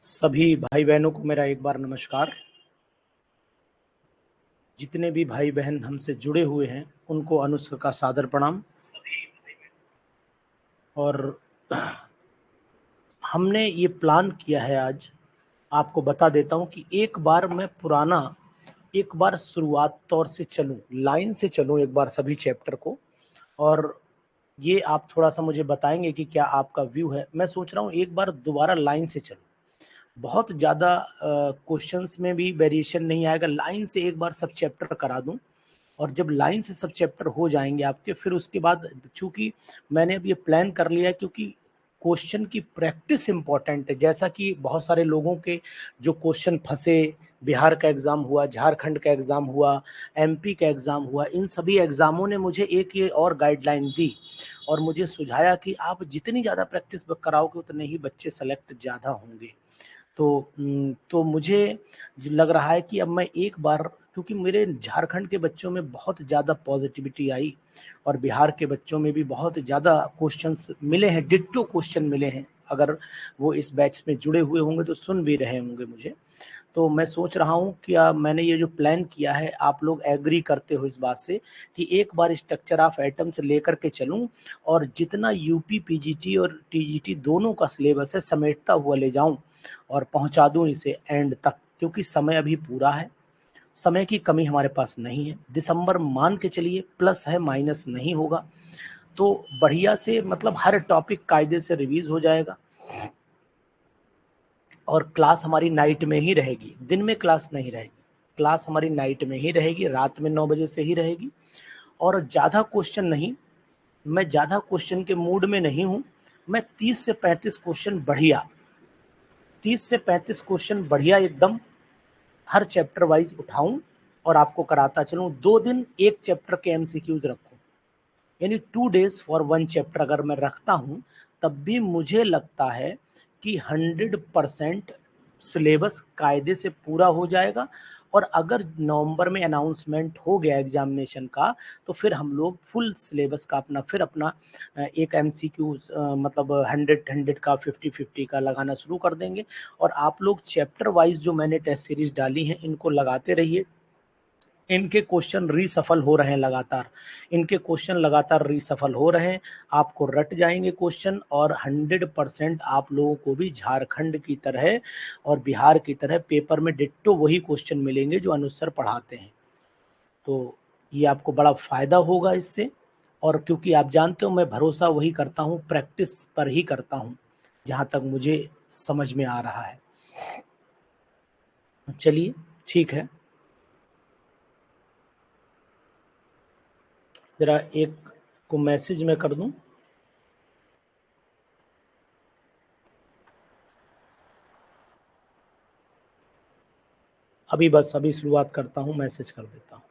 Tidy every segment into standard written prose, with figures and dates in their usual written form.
सभी भाई बहनों को मेरा एक बार नमस्कार। जितने भी भाई बहन हमसे जुड़े हुए हैं उनको अनुस्वर का सादर प्रणाम। और हमने ये प्लान किया है, आज आपको बता देता हूँ कि एक बार शुरुआत तौर से चलूँ, लाइन से चलूँ एक बार सभी चैप्टर को। और ये आप थोड़ा सा मुझे बताएंगे कि क्या आपका व्यू है। मैं सोच रहा हूँ एक बार दोबारा लाइन से चलूँ, बहुत ज़्यादा क्वेश्चंस में भी वेरिएशन नहीं आएगा। लाइन से एक बार सब चैप्टर करा दूं, और जब लाइन से सब चैप्टर हो जाएंगे आपके, फिर उसके बाद चूंकि मैंने अब ये प्लान कर लिया है, क्योंकि क्वेश्चन की प्रैक्टिस इंपॉर्टेंट है। जैसा कि बहुत सारे लोगों के जो क्वेश्चन फंसे, बिहार का एग्ज़ाम हुआ, झारखंड का एग्ज़ाम हुआ, एमपी का एग्ज़ाम हुआ, इन सभी एग्ज़ामों ने मुझे एक ये और गाइडलाइन दी और मुझे सुझाया कि आप जितनी ज़्यादा प्रैक्टिस कराओगे उतने ही बच्चे सेलेक्ट ज़्यादा होंगे। तो मुझे लग रहा है कि अब मैं एक बार, क्योंकि मेरे झारखंड के बच्चों में बहुत ज़्यादा पॉजिटिविटी आई और बिहार के बच्चों में भी बहुत ज़्यादा क्वेश्चंस मिले हैं, डिट्टो क्वेश्चन मिले हैं। अगर वो इस बैच में जुड़े हुए होंगे तो सुन भी रहे होंगे मुझे। तो मैं सोच रहा हूँ कि मैंने ये जो प्लान किया है, आप लोग एग्री करते हो इस बात से कि एक बार स्ट्रक्चर ऑफ एटम से लेकर के चलूँ और जितना यूपी पीजीटी और टीजीटी दोनों का सिलेबस है समेटता हुआ ले जाऊँ और पहुंचा दूं इसे एंड तक, क्योंकि समय अभी पूरा है। समय की कमी हमारे पास नहीं है। दिसंबर मान के चलिए, प्लस है माइनस नहीं होगा। तो बढ़िया से, मतलब हर टॉपिक कायदे से रिवीज हो जाएगा। और क्लास हमारी नाइट में ही रहेगी, दिन में क्लास नहीं रहेगी। क्लास हमारी नाइट में ही रहेगी, रात में 9 बजे से ही रहेगी। और ज़्यादा क्वेश्चन नहीं, मैं ज़्यादा क्वेश्चन के मूड में नहीं हूँ। मैं 30 से 35 क्वेश्चन एकदम हर चैप्टर वाइज उठाऊं और आपको कराता चलूं। 2 दिन एक चैप्टर के एमसीक्यूज रखूं, यानी 2 days फॉर वन चैप्टर अगर मैं रखता हूं, तब भी मुझे लगता है कि 100% सिलेबस कायदे से पूरा हो जाएगा। और अगर नवंबर में अनाउंसमेंट हो गया एग्जामिनेशन का, तो फिर हम लोग फुल सिलेबस का अपना एक एमसीक्यू, मतलब 100-100 का, 50-50 का लगाना शुरू कर देंगे। और आप लोग चैप्टर वाइज जो मैंने टेस्ट सीरीज डाली है इनको लगाते रहिए। इनके क्वेश्चन रीसफल हो रहे हैं लगातार, रीसफल हो रहे हैं। आपको रट जाएंगे क्वेश्चन, और 100% आप लोगों को भी झारखंड की तरह और बिहार की तरह पेपर में डिट्टो वही क्वेश्चन मिलेंगे जो अनुसार पढ़ाते हैं। तो ये आपको बड़ा फायदा होगा इससे। और क्योंकि आप जानते हो मैं भरोसा वही करता हूँ, प्रैक्टिस पर ही करता हूँ, जहाँ तक मुझे समझ में आ रहा है। चलिए ठीक है, जरा एक को मैसेज में कर दूं। अभी शुरुआत करता हूं, मैसेज कर देता हूं।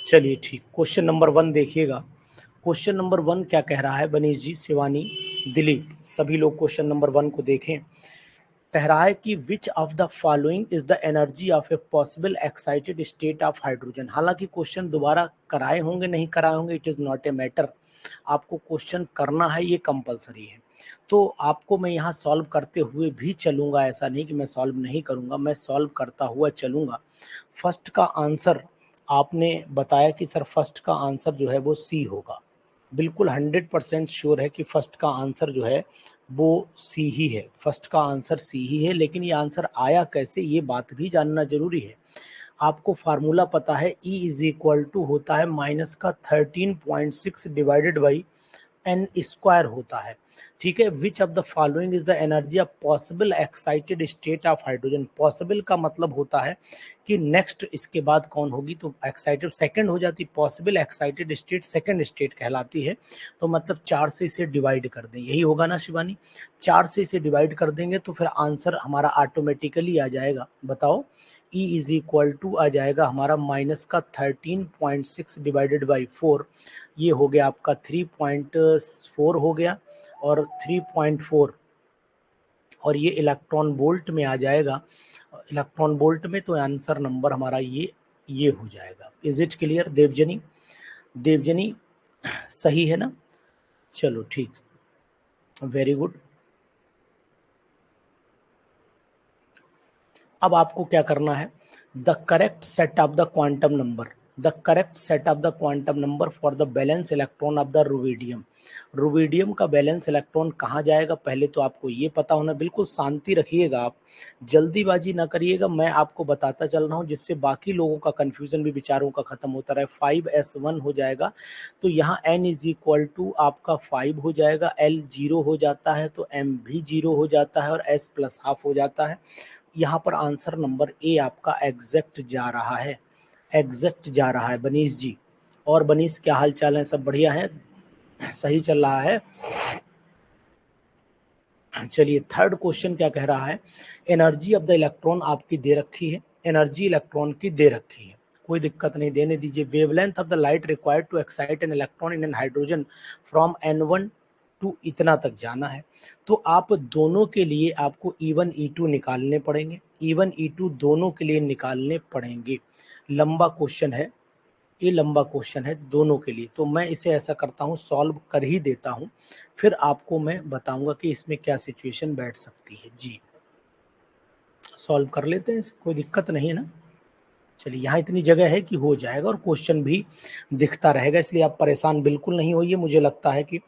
चलिए ठीक, क्वेश्चन नंबर 1 देखिएगा। क्वेश्चन नंबर 1 क्या कह रहा है, बनीश जी, शिवानी, दिलीप, सभी लोग क्वेश्चन नंबर 1 को देखें। कह रहा है कि विच of the following is the energy of a possible excited state of hydrogen. हालांकि क्वेश्चन दोबारा कराए होंगे नहीं कराए होंगे, it is not a matter. आपको क्वेश्चन करना है, ये कंपलसरी है। तो आपको मैं यहाँ सॉल्व करते हुए भी चलूंगा, ऐसा नहीं कि मैं सॉल्व नहीं करूंगा, मैं सॉल्व करता हुआ चलूंगा। फर्स्ट का आंसर आपने बताया कि सर फर्स्ट का आंसर जो है वो सी होगा। बिल्कुल 100% श्योर है कि फर्स्ट का आंसर जो है वो सी ही है। फर्स्ट का आंसर सी ही है, लेकिन ये आंसर आया कैसे, ये बात भी जानना जरूरी है। आपको फार्मूला पता है, E इज इक्वल टू होता है माइनस का 13.6 डिवाइडेड बाई एन स्क्वायर होता है। ठीक है। Which of the following is the energy of possible excited state of hydrogen. Possible का मतलब होता है कि नेक्स्ट इसके बाद कौन होगी, तो एक्साइटेड सेकंड हो जाती, possible excited state second state कहलाती है। तो मतलब 4 से इसे डिवाइड कर दें, यही होगा ना शिवानी। 4 से इसे डिवाइड कर देंगे तो फिर आंसर हमारा ऑटोमेटिकली आ जाएगा। बताओ, E इज इक्वल टू आ जाएगा हमारा माइनस का 13.6 डिवाइडेड बाई 4, ये हो गया आपका 3.4 हो गया, और 3.4, और ये इलेक्ट्रॉन वोल्ट में आ जाएगा, इलेक्ट्रॉन वोल्ट में, तो आंसर नंबर हमारा ये हो जाएगा। Is it clear Devjani? Devjani सही है ना? चलो ठीक, वेरी गुड। अब आपको क्या करना है, the correct set of the quantum number, the correct set of the quantum number for the balance electron of the rubidium. Rubidium का बैलेंस इलेक्ट्रॉन कहाँ जाएगा, पहले तो आपको ये पता होना। बिल्कुल शांति रखिएगा, आप जल्दीबाजी ना करिएगा, मैं आपको बताता चल रहा हूँ जिससे बाकी लोगों का कन्फ्यूजन भी विचारों का खत्म होता रहे। 5s1 हो जाएगा, तो यहाँ n इज इक्वल टू आपका 5 हो जाएगा, l 0 हो जाता है तो m भी 0 हो जाता है, और s प्लस हाफ हो जाता है। यहाँ पर आंसर नंबर ए आपका एग्जैक्ट जा रहा है, एग्जैक्ट जा रहा है बनीश जी। और बनीश क्या हाल चाल है, सब बढ़िया है, सही चल रहा है? चलिए थर्ड क्वेश्चन क्या कह रहा है, एनर्जी ऑफ द इलेक्ट्रॉन आपकी दे रखी है, एनर्जी इलेक्ट्रॉन की दे रखी है, कोई दिक्कत नहीं, देने दीजिए। Wavelength of the light required to excite an electron in an hydrogen from n1 to इतना तक जाना है। तो आप दोनों के लिए आपको E1 E2 निकालने पड़ेंगे, E1 E2 दोनों के लिए निकालने पड़ेंगे। लंबा क्वेश्चन है, ये लंबा क्वेश्चन है दोनों के लिए, तो मैं इसे ऐसा करता हूँ, सॉल्व कर ही देता हूँ, फिर आपको मैं बताऊंगा कि इसमें क्या सिचुएशन बैठ सकती है। जी सॉल्व कर लेते हैं, कोई दिक्कत नहीं है ना? चलिए यहाँ इतनी जगह है कि हो जाएगा, और क्वेश्चन भी दिखता रहेगा, इसलिए आप परेशान बिल्कुल नहीं होइए। मुझे लगता है कि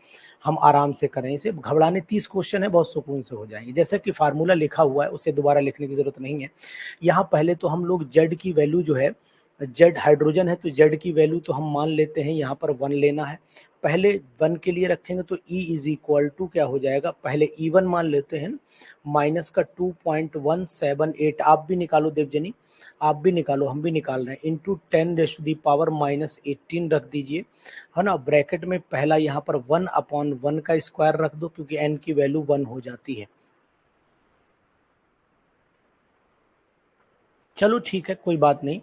हम आराम से करें इसे, घबराने 30 क्वेश्चन है, बहुत सुकून से हो जाएंगे। जैसे कि फार्मूला लिखा हुआ है उसे दोबारा लिखने की जरूरत नहीं है। यहाँ पहले तो हम लोग जेड की वैल्यू जो है, जेड हाइड्रोजन है तो जेड की वैल्यू तो हम मान लेते हैं यहाँ पर 1 लेना है। पहले 1 के लिए रखेंगे तो E इज इक्वल टू क्या हो जाएगा, पहले E1 मान लेते हैं, माइनस का 2.178, आप भी निकालो देवजनी, आप भी निकालो, हम भी निकाल रहे हैं, इंटू 10⁻⁻18 रख दीजिए, है ना। ब्रैकेट में पहला यहाँ पर 1/1 का स्क्वायर रख दो, क्योंकि n की वैल्यू 1 हो जाती है। चलो ठीक है, कोई बात नहीं,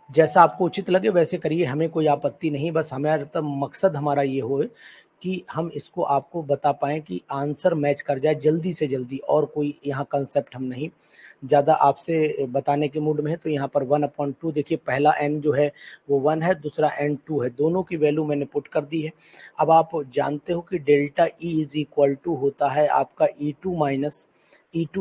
जैसा आपको उचित लगे वैसे करिए, हमें कोई आपत्ति नहीं। बस हमारा तो मकसद हमारा ये हो कि हम इसको आपको बता पाएँ कि आंसर मैच कर जाए जल्दी से जल्दी, और कोई यहाँ कंसेप्ट हम नहीं ज़्यादा आपसे बताने के मूड में है। तो यहाँ पर 1/2 देखिए, पहला n जो है वो 1 है, दूसरा n 2 है, दोनों की वैल्यू मैंने पुट कर दी है। अब आप जानते हो कि delta E is equal to होता है आपका E2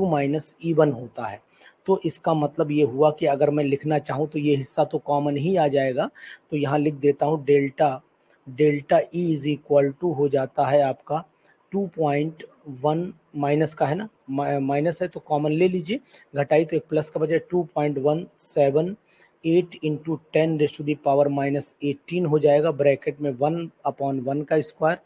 माइनस E1 होता है। तो इसका मतलब ये हुआ कि अगर मैं लिखना चाहूँ तो ये हिस्सा तो कॉमन ही आ जाएगा, तो यहाँ लिख देता हूँ delta E is equal to हो जाता है आपका 2.1, माइनस का है ना, माइनस है तो कॉमन ले लीजिए, घटाई तो एक प्लस का बजाय 2.178 इंटू 10⁻⁻18 हो जाएगा, ब्रैकेट में 1/1 का स्क्वायर,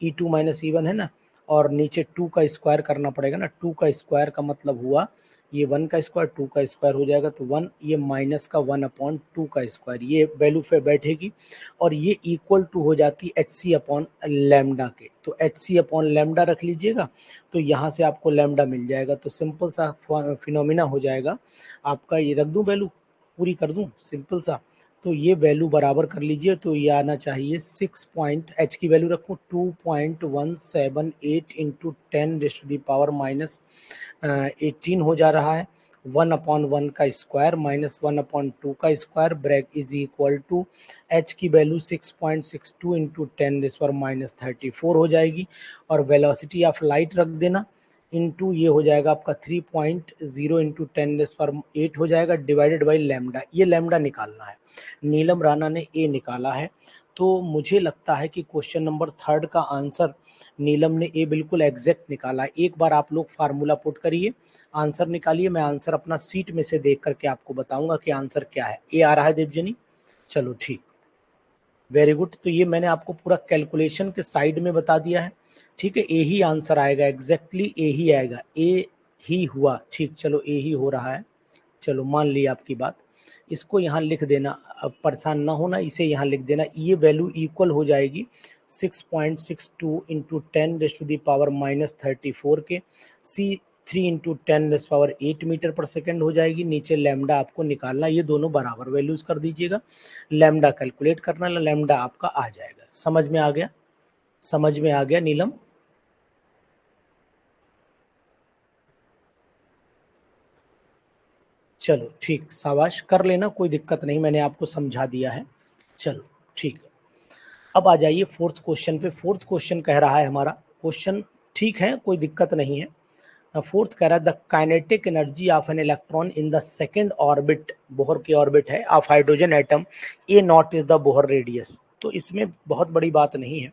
E2 माइनस E1 है ना, और नीचे 2 का स्क्वायर करना पड़ेगा ना, 2 का स्क्वायर का मतलब हुआ ये 1 का स्क्वायर, 2 का स्क्वायर हो जाएगा तो 1, ये माइनस का 1/2 का स्क्वायर, ये वैल्यू पे बैठेगी, और ये इक्वल टू हो जाती है HC अपॉन लैम्डा के। तो HC अपॉन लैम्डा रख लीजिएगा, तो यहाँ से आपको लैम्डा मिल जाएगा, तो सिंपल सा फिनोमिना हो जाएगा आपका। ये रख दूँ वैल्यू, पूरी कर दूँ सिंपल सा, तो ये वैल्यू बराबर कर लीजिए, तो ये आना चाहिए 6 पॉइंट, h की वैल्यू रखूँ 2.178 इंटू 10⁻⁻18 हो जा रहा है, 1/1 का स्क्वायर माइनस 1/2 का square, bracket is equal to h की वैल्यू 6.62 इंटू 10⁻34 हो जाएगी, और वेलोसिटी ऑफ लाइट रख देना, इंटू ये हो जाएगा आपका 3.0 इंटू 10⁻8 हो जाएगा, डिवाइडेड बाई लैम्डा, ये लैम्डा निकालना है। नीलम राणा ने ए निकाला है, तो मुझे लगता है कि क्वेश्चन नंबर 3 का आंसर नीलम ने ए बिल्कुल एग्जैक्ट निकाला है। एक बार आप लोग फार्मूला पुट करिए, आंसर निकालिए, मैं आंसर अपना सीट में से देख करके आपको बताऊंगा कि आंसर क्या है। ए आ रहा है देवजनी? चलो ठीक, वेरी गुड। तो ये मैंने आपको पूरा कैलकुलेशन के साइड में बता दिया है, ठीक है, ए ही आंसर आएगा, एग्जैक्टली ए ही आएगा, ए ही हुआ। ठीक, चलो ए ही हो रहा है, चलो मान ली आपकी बात। इसको यहाँ लिख देना, अब परेशान ना होना, इसे यहाँ लिख देना। ये वैल्यू इक्वल हो जाएगी 6.62 इंटू 10⁻⁻34 के, सी 3 इंटू 10⁻8 मीटर पर सेकेंड हो जाएगी। नीचे लैम्डा आपको निकालना, ये दोनों बराबर वैल्यूज कर दीजिएगा, लैम्डा कैलकुलेट करना, लैम्डा आपका आ जाएगा। समझ में आ गया? समझ में आ गया नीलम? चलो ठीक, शाबाश, कर लेना, कोई दिक्कत नहीं, मैंने आपको समझा दिया है। चलो ठीक, अब आ जाइए फोर्थ क्वेश्चन पे। फोर्थ क्वेश्चन कह रहा है हमारा, क्वेश्चन ठीक है, कोई दिक्कत नहीं है। फोर्थ कह रहा है the kinetic energy of N electron in the second orbit, Bohr की ऑर्बिट है, of hydrogen atom A not is the Bohr radius. तो इसमें बहुत बड़ी बात नहीं है,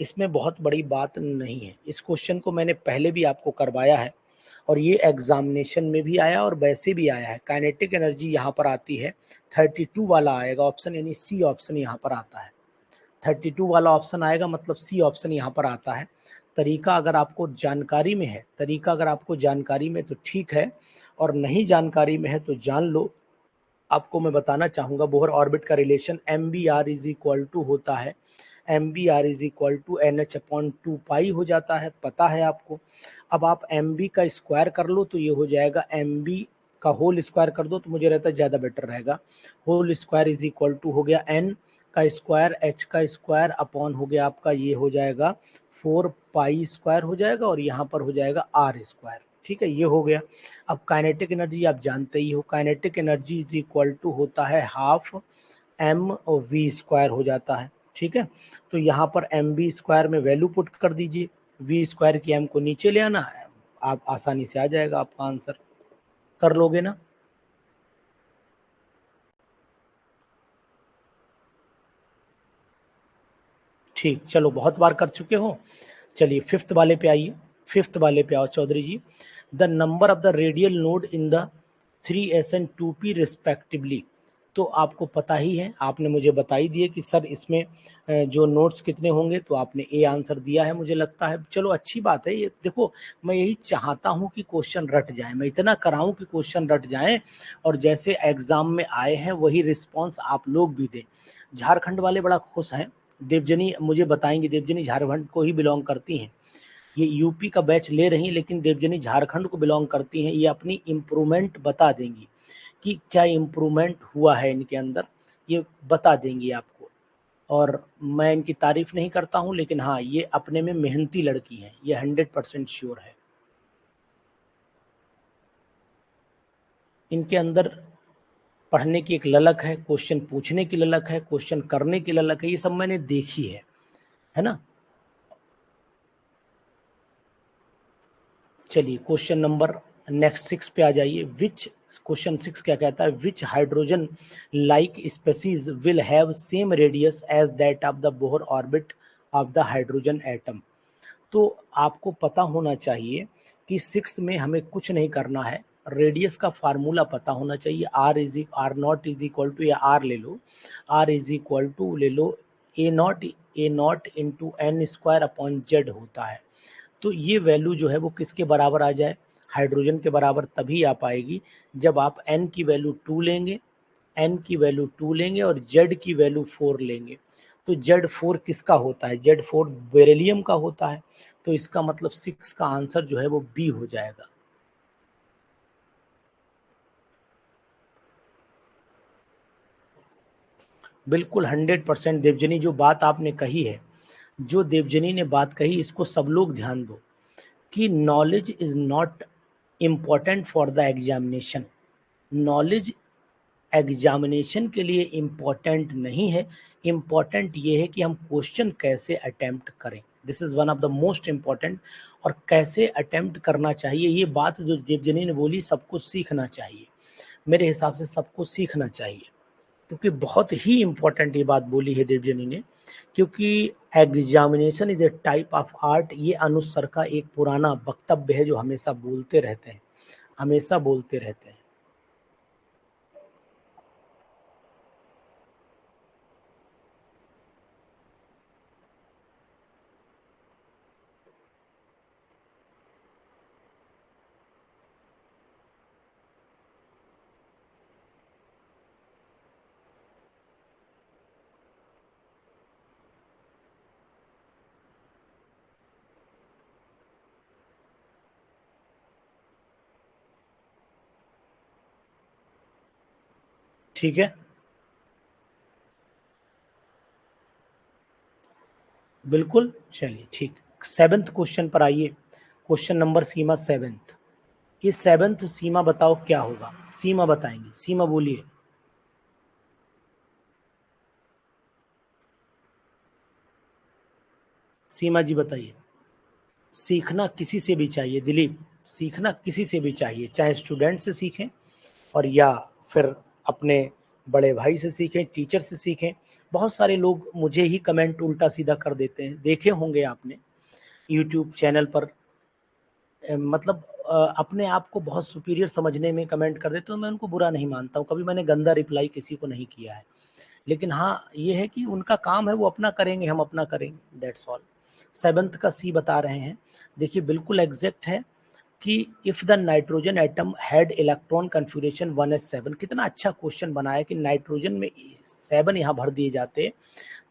इसमें बहुत बड़ी बात नहीं है। इस क्वेश्चन को मैंने पहले भी आपको करवाया है और ये एग्जामिनेशन में भी आया और वैसे भी आया है। काइनेटिक एनर्जी यहाँ पर आती है 32 वाला आएगा ऑप्शन, यानी सी ऑप्शन यहाँ पर आता है। 32 वाला ऑप्शन आएगा, मतलब सी ऑप्शन यहाँ पर आता है। तरीका अगर आपको जानकारी में है, तरीका अगर आपको जानकारी में तो ठीक है, और नहीं जानकारी में है तो जान लो। आपको मैं बताना चाहूँगा, बोहर ऑर्बिट का relation M B R is equal to होता है, M B R is equal to N H upon 2 pi हो जाता है, पता है आपको। अब आप एम बी का स्क्वायर कर लो तो ये हो जाएगा, एम बी का होल स्क्वायर कर दो तो मुझे रहता है ज़्यादा बेटर रहेगा। Whole square is equal to हो गया एन का स्क्वायर, एच का स्क्वायर अपॉन हो गया आपका, ये हो जाएगा 4 पाई स्क्वायर हो जाएगा, और यहाँ पर हो जाएगा आर स्क्वायर। ठीक है, ये हो गया। अब काइनेटिक एनर्जी आप जानते ही हो, kinetic energy is equal to होता है हाफ एम और वी स्क्वायर हो जाता है। ठीक है, तो यहाँ पर एम बी स्क्वायर में वैल्यू पुट कर दीजिए, वी स्क्वायर की एम को नीचे ले आना है, आप आसानी से आ जाएगा आपका आंसर। कर लोगे ना? ठीक, चलो बहुत बार कर चुके हो। चलिए फिफ्थ वाले पे आइए, फिफ्थ वाले पे आओ Chaudhary ji. The number of the radial node in the 3s and 2p respectively. तो आपको पता ही है, आपने मुझे बता ही दिए कि सर इसमें जो नोट्स कितने होंगे, तो आपने ए आंसर दिया है मुझे लगता है। चलो अच्छी बात है, ये देखो मैं यही चाहता हूँ कि क्वेश्चन रट जाए, मैं इतना कराऊँ कि क्वेश्चन रट जाएं, और जैसे एग्जाम में आए हैं वही रिस्पॉन्स आप लोग भी दें। झारखंड वाले बड़ा खुश हैं, देवजनी मुझे बताएंगी, देवजनी झारखंड को ही बिलोंग करती हैं, ये यूपी का बैच ले रही हैं लेकिन देवजनी झारखंड को बिलोंग करती हैं। ये अपनी इम्प्रूवमेंट बता देंगी कि क्या इम्प्रूवमेंट हुआ है इनके अंदर, ये बता देंगी आपको। और मैं इनकी तारीफ नहीं करता हूँ, लेकिन हाँ ये अपने में मेहनती लड़की हैं, ये 100% श्योर है। इनके अंदर पढ़ने की एक ललक है, क्वेश्चन पूछने की ललक है, क्वेश्चन करने की ललक है, ये सब मैंने देखी है ना। चलिए क्वेश्चन नंबर नेक्स्ट 6 पे आ जाइए। विच, क्वेश्चन 6 क्या कहता है, which hydrogen like species will have same radius as that of the Bohr orbit of the hydrogen atom. तो आपको पता होना चाहिए कि 6th में हमें कुछ नहीं करना है, रेडियस का फार्मूला पता होना चाहिए। R naught is equal to, या आर ले लो, आर इज इक्वल टू ले लो A naught into N square upon Z होता है। तो ये वैल्यू जो है वो किसके बराबर आ जाए, हाइड्रोजन के बराबर तभी आ पाएगी जब आप n की वैल्यू 2 लेंगे, n की वैल्यू 2 लेंगे और z की वैल्यू 4 लेंगे। तो Z4 किसका होता है, Z4 बेरिलियम का होता है। तो इसका मतलब 6 का आंसर जो है वो बी हो जाएगा। बिल्कुल 100% देवजनी, जो बात आपने कही है, जो देवजनी ने बात कही, इसको सब लोग ध्यान दो कि knowledge is not important for the examination. Knowledge examination के लिए इम्पॉर्टेंट नहीं है, इम्पॉर्टेंट ये है कि हम क्वेश्चन कैसे अटेम्प्ट करें, this is one of the most important. और कैसे अटेम्प्ट करना चाहिए, ये बात जो देवजनी ने बोली, सबको सीखना चाहिए, मेरे हिसाब से सबको सीखना चाहिए, क्योंकि बहुत ही इम्पॉर्टेंट ये बात बोली है देवजनी ने। क्योंकि examination is a type of art, ये अनुज सर का एक पुराना वक्तव्य है जो हमेशा बोलते रहते हैं, हमेशा बोलते रहते हैं। ठीक है, बिल्कुल, चलिए ठीक। 7th क्वेश्चन पर आइए। क्वेश्चन नंबर सीमा 7th। ये 7th सीमा बताओ क्या होगा? सीमा बताएंगे, सीमा बोलिए। सीमा जी बताइए। सीखना किसी से भी चाहिए दिलीप, सीखना किसी से भी चाहिए, चाहे स्टूडेंट से सीखें और या फिर अपने बड़े भाई से सीखें, टीचर से सीखें। बहुत सारे लोग मुझे ही कमेंट उल्टा सीधा कर देते हैं, देखे होंगे आपने यूट्यूब चैनल पर। मतलब अपने आप को बहुत सुपीरियर समझने में कमेंट कर देते, तो मैं उनको बुरा नहीं मानता हूँ, कभी मैंने गंदा रिप्लाई किसी को नहीं किया है। लेकिन हाँ, ये है कि उनका काम है, वो अपना करेंगे, हम अपना करेंगे, दैट्स ऑल। 7th का सी बता रहे हैं। देखिए बिल्कुल एग्जैक्ट है कि if the nitrogen atom had electron configuration 1s7, कितना अच्छा क्वेश्चन बनाया कि नाइट्रोजन में 7 यहाँ भर दिए जाते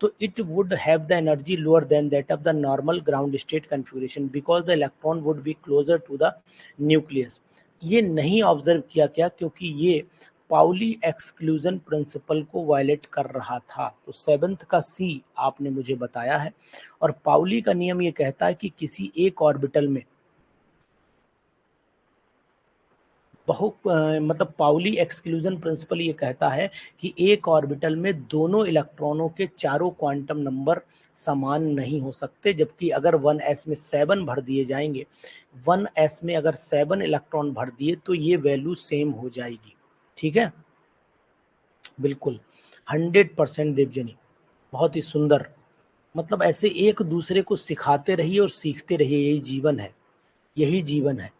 तो it would have the energy lower than that of the normal ground state configuration because the electron would be closer to the nucleus। ये नहीं ऑब्जर्व किया गया क्योंकि ये पाउली एक्सक्लूजन प्रिंसिपल को वायलेट कर रहा था। तो 7th का सी आपने मुझे बताया है। और पाउली का नियम ये कहता है कि किसी एक ऑर्बिटल में मतलब पाउली एक्सक्लूजन प्रिंसिपल ये कहता है कि एक ऑर्बिटल में दोनों इलेक्ट्रॉनों के चारों क्वांटम नंबर समान नहीं हो सकते, जबकि अगर 1s में 7 भर दिए जाएंगे, 1s में अगर 7 इलेक्ट्रॉन भर दिए तो ये वैल्यू सेम हो जाएगी। ठीक है, बिल्कुल 100% देवजनी, बहुत ही सुंदर। मतलब ऐसे एक दूसरे को सिखाते रहिए और सीखते रहिए, यही जीवन है, यही जीवन है।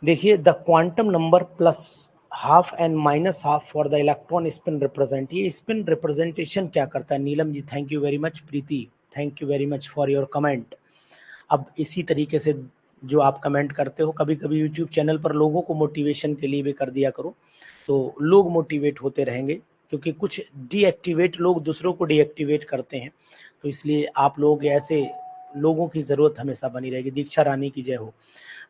देखिए the quantum number plus half and minus half for the electron spin represent, ये स्पिन रिप्रेजेंटेशन क्या करता है? Neelam ji thank you very much, Preeti thank you very much for your comment. अब इसी तरीके से जो आप कमेंट करते हो, कभी कभी यूट्यूब चैनल पर लोगों को मोटिवेशन के लिए भी कर दिया करो, तो लोग मोटिवेट होते रहेंगे, क्योंकि कुछ डीएक्टिवेट लोग दूसरों को डीएक्टिवेट करते हैं, तो इसलिए आप लोग ऐसे लोगों की ज़रूरत हमेशा बनी रहेगी। दीक्षा रानी की जय हो।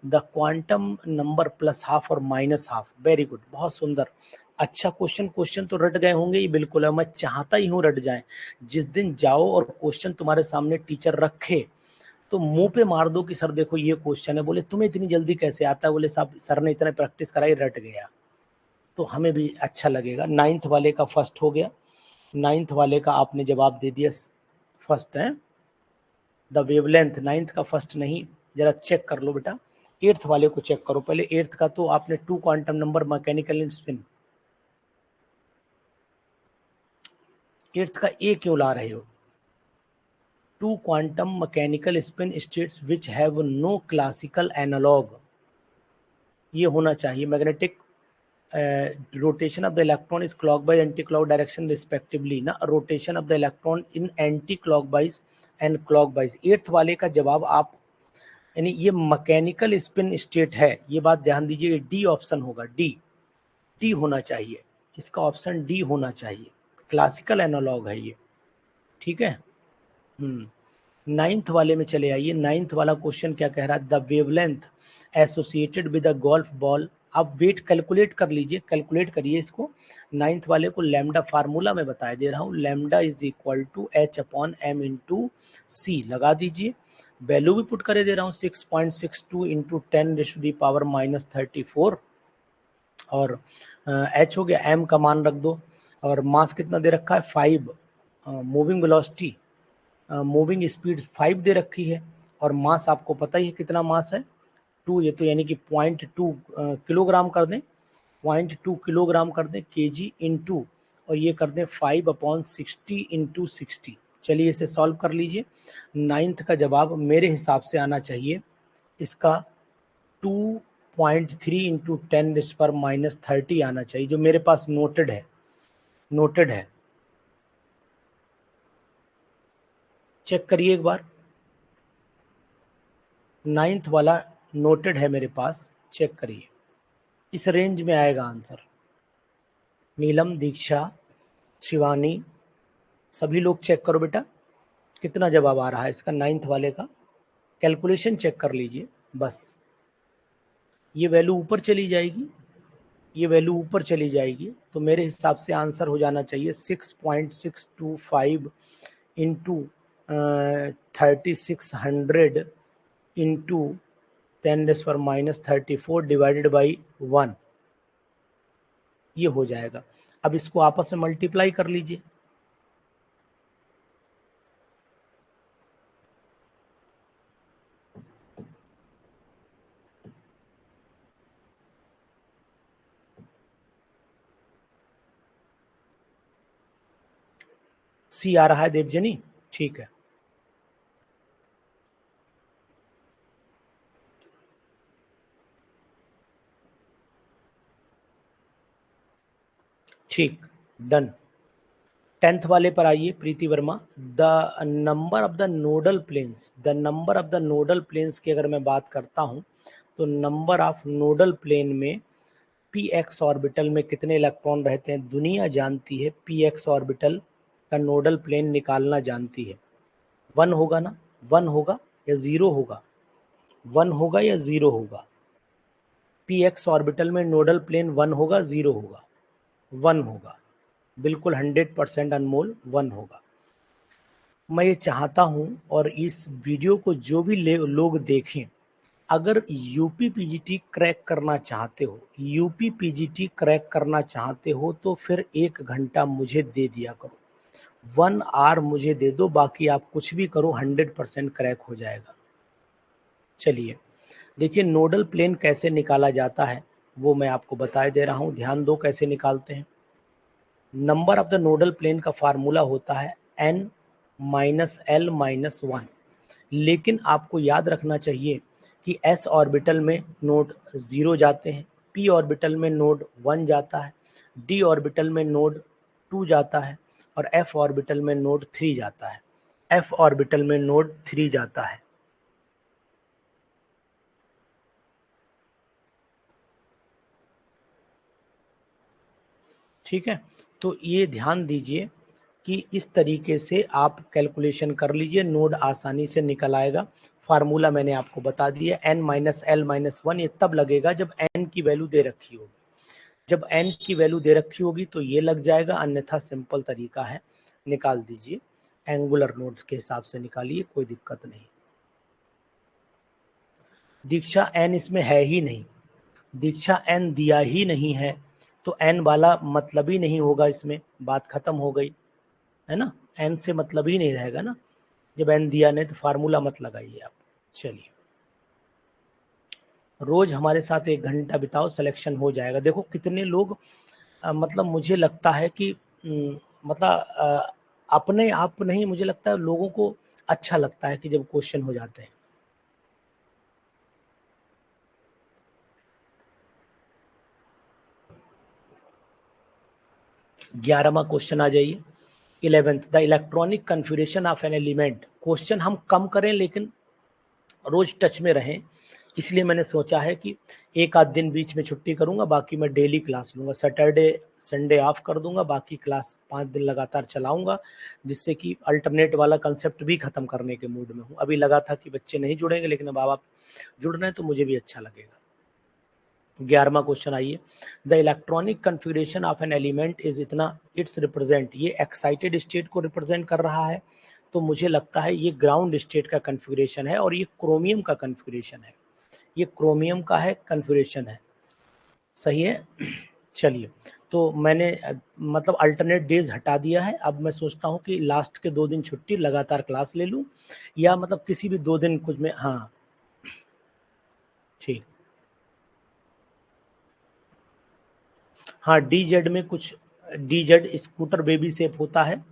The quantum number plus half और माइनस हाफ, वेरी गुड, बहुत सुंदर, अच्छा क्वेश्चन। क्वेश्चन तो रट गए होंगे, ये बिल्कुल है, मैं चाहता ही हूँ रट जाए। जिस दिन जाओ और क्वेश्चन तुम्हारे सामने टीचर रखे तो मुंह पे मार दो कि सर देखो ये क्वेश्चन है, बोले तुम्हें इतनी जल्दी कैसे आता है, बोले साहब सर ने इतना प्रैक्टिस कराई रट गया, तो हमें भी अच्छा लगेगा। 9th वाले का फर्स्ट हो गया, 9th वाले का आपने जवाब दे दिया, फर्स्ट है द वेवलेंथ। 9th का फर्स्ट नहीं, जरा चेक कर लो बेटा, 8th वाले को चेक करो पहले। 8th का तो आपने 2 quantum number mechanical spin, 8th का ए क्यों ला रहे हो? 2 quantum mechanical spin states which have no classical analog, ये होना चाहिए। Magnetic rotation of the electron is clockwise anti clock direction respectively ना, rotation of the electron in anti clockwise and clockwise. 8th वाले का जवाब आप, यानी ये मैकेनिकल स्पिन स्टेट है, ये बात ध्यान दीजिए, डी ऑप्शन होगा, डी, डी होना चाहिए, इसका ऑप्शन डी होना चाहिए, क्लासिकल एनालॉग है ये। ठीक है। 9th वाले में चले आइए। 9th वाला क्वेश्चन क्या कह रहा है? The wavelength associated with a golf ball, आप वेट कैलकुलेट कर लीजिए, कैलकुलेट करिए इसको। 9th वाले को लैम्डा फार्मूला में बता दे रहा हूँ, lambda is equal to H upon M into C, लगा दीजिए। वैल्यू भी पुट करे दे रहा हूँ, 6.62 इंटू 10⁻−34, और एच हो गया, एम का मान रख दो, और मास कितना दे रखा है? 5, मूविंग वेलोसिटी, मूविंग स्पीड 5 दे रखी है, और मास आपको पता ही है कितना मास है, 2, ये तो यानी कि 0.2 किलोग्राम कर दें, 0.2 किलोग्राम कर दें, केजी इंटू, और ये कर दें 5/60 इंटू 60। चलिए इसे सॉल्व कर लीजिए। 9th का जवाब मेरे हिसाब से आना चाहिए इसका 2.3 इंटू 10⁻30 आना चाहिए, जो मेरे पास नोटेड है, नोटेड है। चेक करिए एक बार, 9th वाला नोटेड है मेरे पास, चेक करिए, इस रेंज में आएगा आंसर। नीलम, दीक्षा, शिवानी, सभी लोग चेक करो बेटा कितना जवाब आ रहा है इसका, 9th वाले का कैलकुलेशन चेक कर लीजिए। बस ये वैल्यू ऊपर चली जाएगी, ये वैल्यू ऊपर चली जाएगी, तो मेरे हिसाब से आंसर हो जाना चाहिए 6.625 इंटू 3600 इंटू 10⁻34 डिवाइडेड बाई 1, ये हो जाएगा। अब इसको आपस में मल्टीप्लाई कर लीजिए। सी आ रहा है देवजनी, ठीक है। ठीक, डन। 10th वाले पर आइए Preeti Verma. The number of the nodal planes, the number of the nodal planes की अगर मैं बात करता हूं तो नंबर ऑफ नोडल प्लेन में पी एक्स ऑर्बिटल में कितने इलेक्ट्रॉन रहते हैं दुनिया जानती है। पी एक्स ऑर्बिटल का नोडल प्लेन निकालना जानती है। 1 होगा ना, 1 होगा या 0 होगा, 1 होगा या 0 होगा। पी एक्स ऑर्बिटल में नोडल प्लेन 1 होगा 0 होगा, 1 होगा, बिल्कुल 100% अनमोल 1 होगा। मैं ये चाहता हूं और इस वीडियो को जो भी लोग देखें, अगर यूपी पीजीटी क्रैक करना चाहते हो, यूपी पीजीटी क्रैक करना चाहते हो तो फिर 1 घंटा मुझे दे दिया करो, 1 आवर मुझे दे दो, बाकी आप कुछ भी करो 100% क्रैक हो जाएगा। चलिए देखिए नोडल प्लेन कैसे निकाला जाता है वो मैं आपको बता दे रहा हूँ, ध्यान दो कैसे निकालते हैं। Number of the nodal plane का फार्मूला होता है n माइनस एल माइनस 1, लेकिन आपको याद रखना चाहिए कि s ऑर्बिटल में नोड 0 जाते हैं, p ऑर्बिटल में नोड 1 जाता है, d ऑर्बिटल में नोड 2 जाता है और f ऑर्बिटल में नोड 3 जाता है, f ऑर्बिटल में नोड 3 जाता है। ठीक है, तो ये ध्यान दीजिए कि इस तरीके से आप कैलकुलेशन कर लीजिए, नोड आसानी से निकल आएगा। फार्मूला मैंने आपको बता दिया, n माइनस एल माइनस 1 ये तब लगेगा जब n की वैल्यू दे रखी होगी, जब n की वैल्यू दे रखी होगी तो ये लग जाएगा, अन्यथा सिंपल तरीका है, निकाल दीजिए, एंगुलर नोड्स के हिसाब से निकालिए, कोई दिक्कत नहीं। दीक्षा n इसमें है ही नहीं, दीक्षा n दिया ही नहीं है तो n वाला मतलब ही नहीं होगा, इसमें बात खत्म हो गई है ना, n से मतलब ही नहीं रहेगा ना, जब n दिया नहीं तो फार्मूला मत लगाइए आप। चलिए रोज हमारे साथ 1 घंटा बिताओ, सिलेक्शन हो जाएगा। देखो कितने लोग मतलब मुझे लगता है कि मतलब अपने आप नहीं, मुझे लगता है लोगों को अच्छा लगता है कि जब क्वेश्चन हो जाते हैं। 11वां क्वेश्चन आ जाइए। 11th, the electronic configuration of an element. Question हम कम करें लेकिन रोज टच में रहें, इसलिए मैंने सोचा है कि एक आध दिन बीच में छुट्टी करूंगा, बाकी मैं डेली क्लास लूंगा, सैटरडे संडे ऑफ कर दूंगा, बाकी क्लास 5 दिन लगातार चलाऊंगा, जिससे कि अल्टरनेट वाला कंसेप्ट भी खत्म करने के मूड में हूँ। अभी लगा था कि बच्चे नहीं जुड़ेंगे, लेकिन अब आप जुड़ रहे हैं तो मुझे भी अच्छा लगेगा। 11वां क्वेश्चन आइए, the electronic configuration of an element is इतना, इट्स रिप्रेजेंट, ये एक्साइटेड स्टेट को रिप्रेजेंट कर रहा है, तो मुझे लगता है ये ग्राउंड स्टेट का कन्फिगरेशन है और ये क्रोमियम का कन्फिगरेशन है, ये क्रोमियम का है कन्फिगरेशन है, सही है। चलिए तो मैंने मतलब अल्टरनेट डेज हटा दिया है, अब मैं सोचता हूँ कि लास्ट के 2 दिन छुट्टी लगातार क्लास ले लूँ, या मतलब किसी भी 2 दिन कुछ में, हाँ ठीक। हाँ DZ में कुछ, DZ स्कूटर बेबी शेप होता है,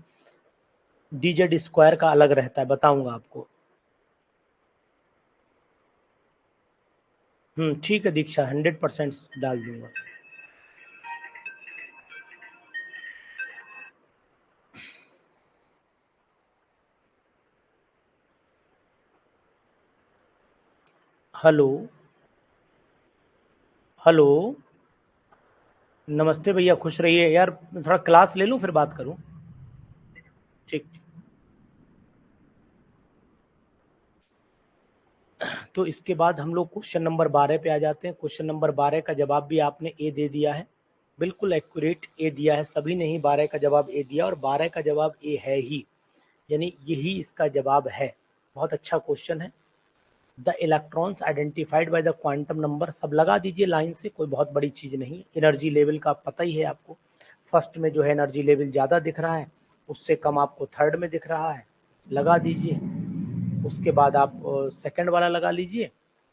DZ स्क्वायर का अलग रहता है, बताऊंगा आपको। ठीक है दीक्षा, 100% डाल दूंगा। हेलो, हेलो, नमस्ते भैया, खुश रहिए यार, थोड़ा क्लास ले लूं फिर बात करूं। ठीक। तो इसके बाद हम लोग क्वेश्चन नंबर 12 पे आ जाते हैं। क्वेश्चन नंबर 12 का जवाब भी आपने ए दे दिया है, बिल्कुल एक्यूरेट ए दिया है, सभी ने ही 12 का जवाब ए दिया और 12 का जवाब ए है ही, यानी यही इसका जवाब है। बहुत अच्छा क्वेश्चन है। The electrons identified by the quantum number, सब लगा दीजिए लाइन से, कोई बहुत बड़ी चीज नहीं। एनर्जी लेवल का पता ही है आपको, फर्स्ट में जो है एनर्जी लेवल ज्यादा दिख रहा है, उससे कम आपको थर्ड में दिख रहा है, लगा दीजिए। उसके बाद आप सेकंड वाला लगा लीजिए,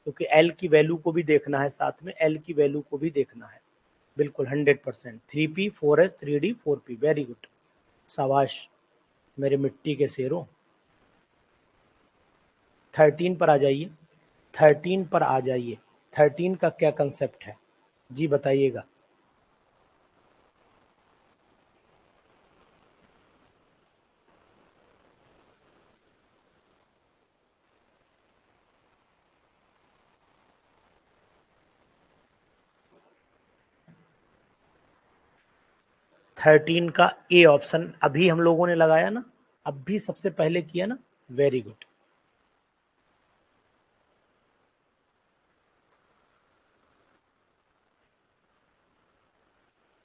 क्योंकि एल की वैल्यू को भी देखना है, साथ में एल की वैल्यू को भी देखना है। बिल्कुल 100%। 3p 4s 3d 4p, very good, शाबाश मेरे मिट्टी के शेरों। 13 पर आ जाइए, 13 पर आ जाइए। 13 का क्या कंसेप्ट है जी, बताइएगा। थर्टीन का ए ऑप्शन अभी हम लोगों ने लगाया ना, अब भी सबसे पहले किया ना, very good.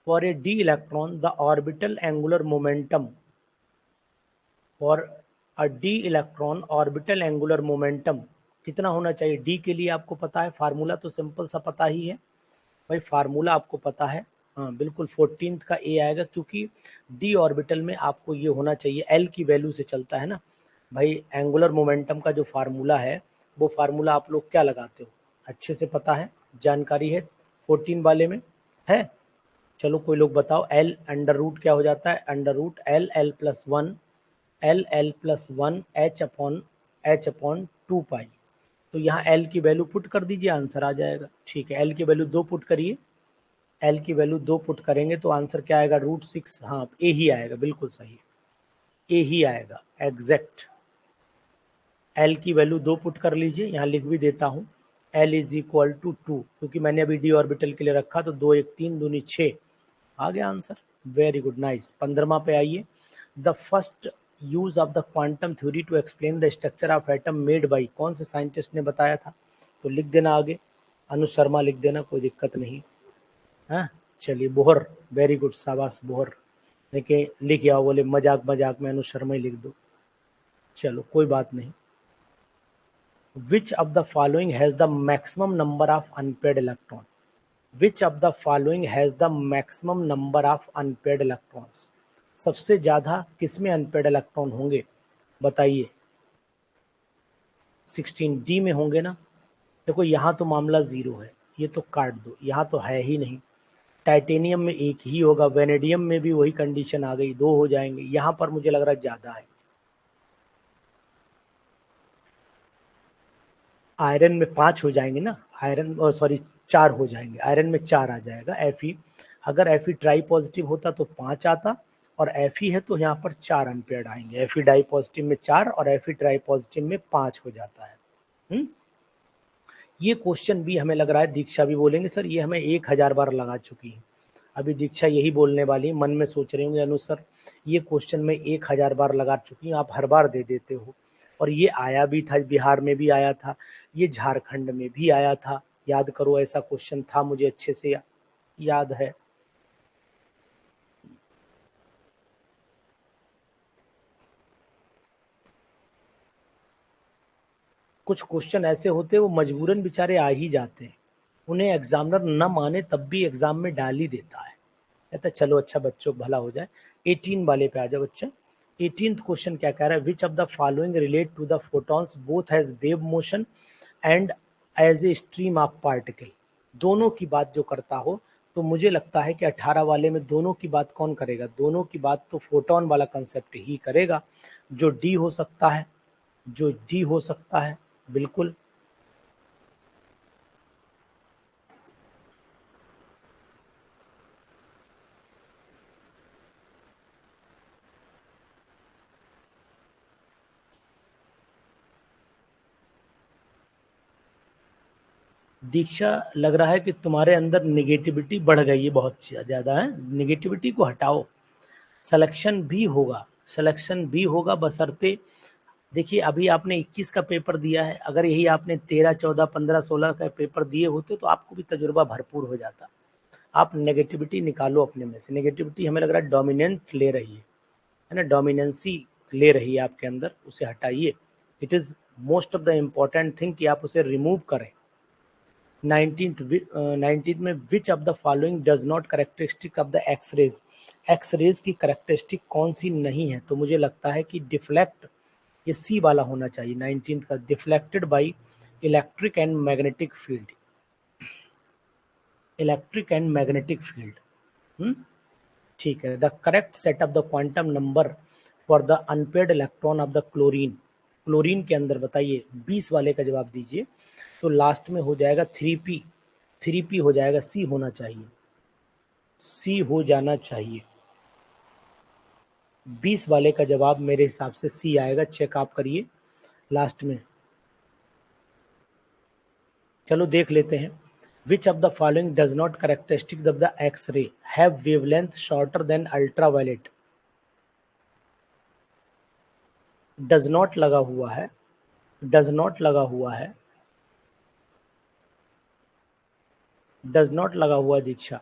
For A D electron the orbital angular momentum, for a D electron orbital angular momentum कितना होना चाहिए? डी के लिए आपको पता है, फार्मूला तो सिंपल सा पता ही है भाई, फार्मूला आपको पता है। हाँ बिल्कुल, 14 का ए आएगा, क्योंकि डी ऑर्बिटल में आपको ये होना चाहिए, एल की वैल्यू से चलता है ना भाई। एंगुलर मोमेंटम का जो फार्मूला है, वो फार्मूला आप लोग क्या लगाते हो, अच्छे से पता है, जानकारी है 14 वाले में है। चलो कोई लोग बताओ, एल अंडर रूट क्या हो जाता है? Under root L L plus one, L L plus one H upon 2 pi. तो यहाँ एल की वैल्यू पुट कर दीजिए, आंसर आ जाएगा। ठीक है, एल की वैल्यू 2 पुट करिए, एल की वैल्यू 2 पुट करेंगे तो आंसर क्या आएगा? √6। हाँ ए ही आएगा, बिल्कुल सही, ए ही आएगा एग्जैक्ट। एल की वैल्यू 2 पुट कर लीजिए, यहाँ लिख भी देता हूँ, एल इज इक्वल टू 2, क्योंकि मैंने अभी डी ऑर्बिटल के लिए रखा, तो 2 1 3 दूनी 6 आ गया आंसर। Very good, nice. 15वां पे आइए। The first use of the quantum theory to explain the structure of atom made by, कौन से साइंटिस्ट ने बताया था? तो लिख देना आगे, अनु शर्मा लिख देना, कोई दिक्कत नहीं है। चलिए बोहर, वेरी गुड, शाबाश बोहर। देखिए लिख आओ, बोले मजाक मजाक में अनु शर्मा ही लिख दो, चलो कोई बात नहीं। विच of the following has the maximum number of unpaired electron? Which of the following has the maximum number of unpaired electrons? सबसे ज्यादा किसमें अनपेड इलेक्ट्रॉन होंगे, बताइए। 16 डी में होंगे ना। देखो यहाँ तो मामला जीरो है, ये तो काट दो, यहाँ तो है ही नहीं। टाइटेनियम में एक ही होगा, वेनेडियम में भी वही कंडीशन आ गई, 2 हो जाएंगे। यहाँ पर मुझे लग रहा है ज्यादा है। आयरन में 5 हो जाएंगे ना, आयरन सॉरी 4 हो जाएंगे, आयरन में 4 आ जाएगा Fe। अगर Fe ट्राई पॉजिटिव होता तो 5 आता, और Fe है तो यहाँ पर 4 अनपेयर्ड आएंगे। Fe डाई पॉजिटिव में 4 और Fe ट्राई पॉजिटिव में 5 हो जाता है। ये क्वेश्चन भी हमें लग रहा है दीक्षा भी बोलेंगे सर, ये हमें 1000 बार लगा चुकी है। अभी दीक्षा यही बोलने वाली है, मन में सोच रही होंगे अनु सर ये क्वेश्चन में 1000 बार लगा चुकी हूँ, आप हर बार दे देते हो। और ये आया भी था, बिहार में भी आया था, ये झारखंड में भी आया था, याद करो ऐसा क्वेश्चन था, मुझे अच्छे से याद है। कुछ क्वेश्चन ऐसे होते हैं वो मजबूरन बेचारे आ ही जाते हैं, उन्हें एग्जामिनर न माने तब भी एग्जाम में डाल ही देता है, कहता है चलो अच्छा बच्चों भला हो जाए। 18 वाले पे आ जाओ बच्चा। 18th क्वेश्चन क्या कह रहा है? Which of the following relate to the photons both has wave motion and as a stream of particle? दोनों की बात जो करता हो, तो मुझे लगता है कि 18 वाले में दोनों की बात कौन करेगा? दोनों की बात तो फोटोन वाला कंसेप्ट ही करेगा, जो डी हो सकता है, जो डी हो सकता है, बिल्कुल। दीक्षा लग रहा है कि तुम्हारे अंदर निगेटिविटी बढ़ गई है बहुत ज्यादा है, निगेटिविटी को हटाओ, सिलेक्शन भी होगा, सिलेक्शन बी होगा, बशर्ते देखिए अभी आपने 21 का पेपर दिया है, अगर यही आपने 13, 14, 15, 16 का पेपर दिए होते तो आपको भी तजुर्बा भरपूर हो जाता। आप नेगेटिविटी निकालो अपने में से। नेगेटिविटी हमें लग रहा है डोमिनेंट ले रही है ना, डोमिनेंसी ले रही है आपके अंदर, उसे हटाइए। It is most of the important thing कि आप उसे रिमूव करें। 19th में which of the following does not characteristic of the X rays, X rays की करेक्टरिस्टिक कौन सी नहीं है, तो मुझे लगता है कि डिफ्लेक्ट, ये सी वाला होना चाहिए 19th का, deflected by electric and magnetic field, electric and magnetic field. ठीक है। The correct set of the quantum number for the unpaired electron of the chlorine, chlorine के अंदर बताइए, 20 वाले का जवाब दीजिए। तो लास्ट में हो जाएगा 3p, 3p हो जाएगा, सी होना चाहिए, सी हो जाना चाहिए। 20 वाले का जवाब मेरे हिसाब से सी आएगा, चेक आप करिए लास्ट में। चलो देख लेते हैं। विच of the following does not characteristic of the X ray have wavelength shorter than ultraviolet, does not लगा हुआ है, डज नॉट लगा हुआ है, डज नॉट लगा हुआ दीक्षा।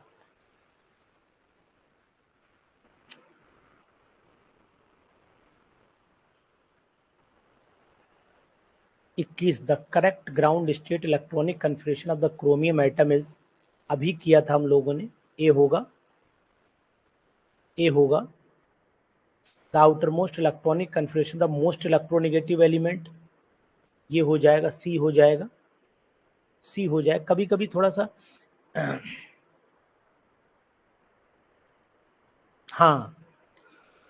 21 the correct ground state electronic configuration of the chromium atom is, अभी किया था हम लोगों ने, ए होगा, ए होगा। The outer most electronic configuration the most electronegative element, ये हो जाएगा, सी हो जाएगा, सी हो जाए। कभी कभी थोड़ा सा हाँ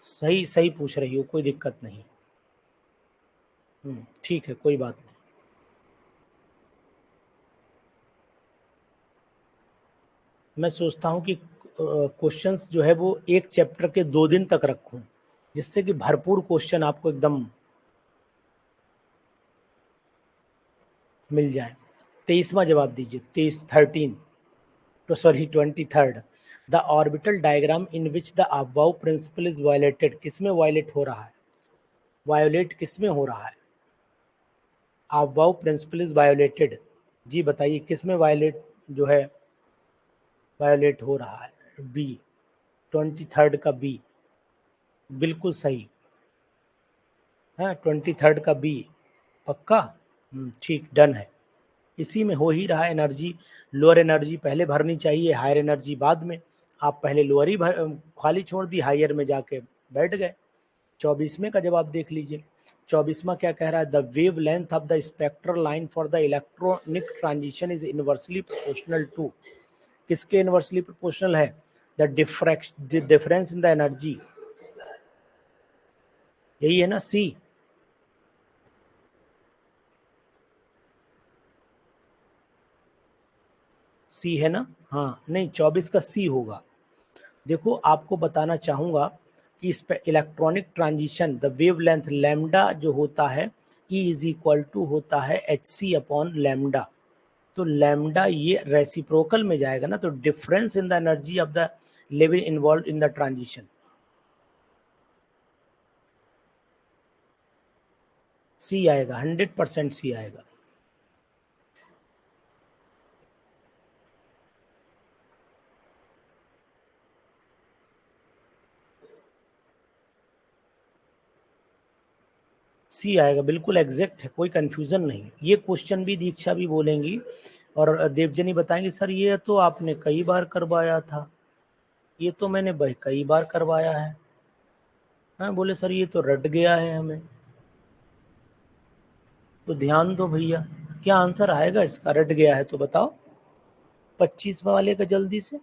सही सही पूछ रही हो, कोई दिक्कत नहीं। ठीक है, कोई बात नहीं। मैं सोचता हूँ कि क्वेश्चंस जो है वो एक चैप्टर के 2 दिन तक रखूं, जिससे कि भरपूर क्वेश्चन आपको एकदम मिल जाए। 23वां जवाब दीजिए, 13, तो sorry 23rd। The orbital diagram in which the aufbau principle is violated, किसमें वायलेट हो रहा है, वायोलेट किसमें हो रहा है, अबव प्रिंसिपल इज वायोलेटेड, जी बताइए किसमें वायलेट जो है, वायोलेट हो रहा है। बी, 23rd का बी, बिल्कुल सही है, 23rd का बी, पक्का। ठीक, डन है। इसी में हो ही रहा है। एनर्जी, लोअर एनर्जी पहले भरनी चाहिए, हायर एनर्जी बाद में। आप पहले लोअर ही खाली छोड़ दी, हायर में जाके बैठ गए। 24वें का जवाब देख लीजिए। 24वां क्या कह रहा है, the wave length of the spectral line for the electronic transition is inversely proportional to, किसके इनवर्सली प्रोपोर्शनल है, the difference in the energy, यही है ना, सी। सी है ना, हाँ नहीं 24 का सी होगा। देखो आपको बताना चाहूँगा कि इस पे electronic transition the wave length lambda जो होता है, E इज इक्वल टू होता है एच सी अपॉन लैम्डा। तो लैम्डा ये रेसिप्रोकल में जाएगा ना, तो difference in the energy of the level involve in the transition, C आएगा, 100% सी आएगा। सी आएगा, बिल्कुल एग्जैक्ट है, कोई कंफ्यूजन नहीं। ये क्वेश्चन भी दीक्षा भी बोलेंगी और देवजनी बताएंगे, सर ये तो आपने कई बार करवाया था, ये तो मैंने भाई कई बार करवाया है। हाँ बोले सर ये तो रट गया है हमें, तो ध्यान दो भैया। क्या आंसर आएगा इसका, रट गया है तो बताओ, 25वें वाले का जल्दी से।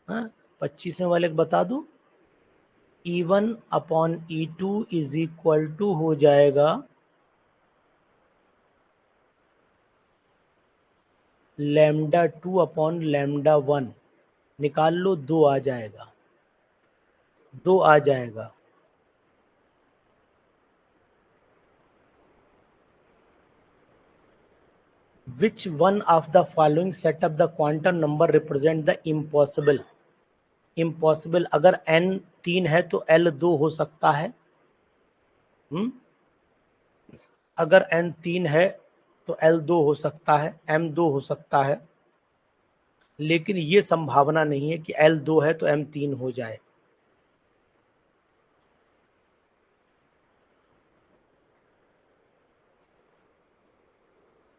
हाँ 25वें वाले का बता दो। E1 upon E2 is equal to हो जाएगा लैम्डा 2 अपॉन लैम्डा 1, निकाल लो, 2 आ जाएगा, 2 आ जाएगा। Which one of the following set of the quantum number represent the impossible? Impossible. अगर n 3 है तो l 2 हो सकता है। अगर n 3 है तो l 2 हो सकता है, m 2 हो सकता है, लेकिन ये संभावना नहीं है कि l 2 है तो m 3 हो जाए।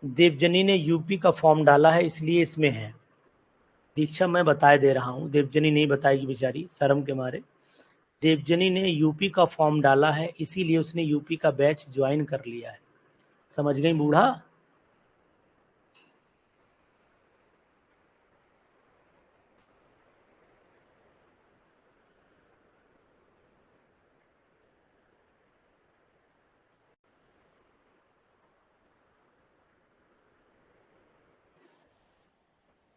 देवजनी ने यूपी का फॉर्म डाला है इसलिए इसमें है। दीक्षा मैं बताए दे रहा हूँ, देवजनी नहीं बताएगी बेचारी शर्म के मारे। देवजनी ने यूपी का फॉर्म डाला है इसीलिए उसने यूपी का बैच ज्वाइन कर लिया है। समझ गई बूढ़ा?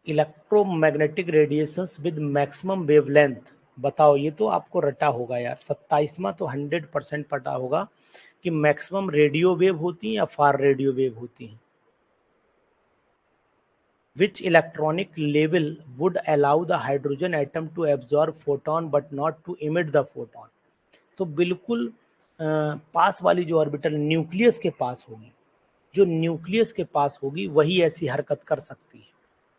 Electromagnetic radiations with maximum wavelength. बताओ, ये तो आपको रटा होगा यार, 27वां तो 100% पता होगा कि मैक्सिमम रेडियो वेव होती हैं या फार रेडियो वेव होती हैं। Which electronic level would allow the hydrogen atom to absorb photon but not to emit the photon? तो बिल्कुल पास वाली जो ऑर्बिटल न्यूक्लियस के पास होगी, जो न्यूक्लियस के पास होगी वही ऐसी हरकत कर सकती है।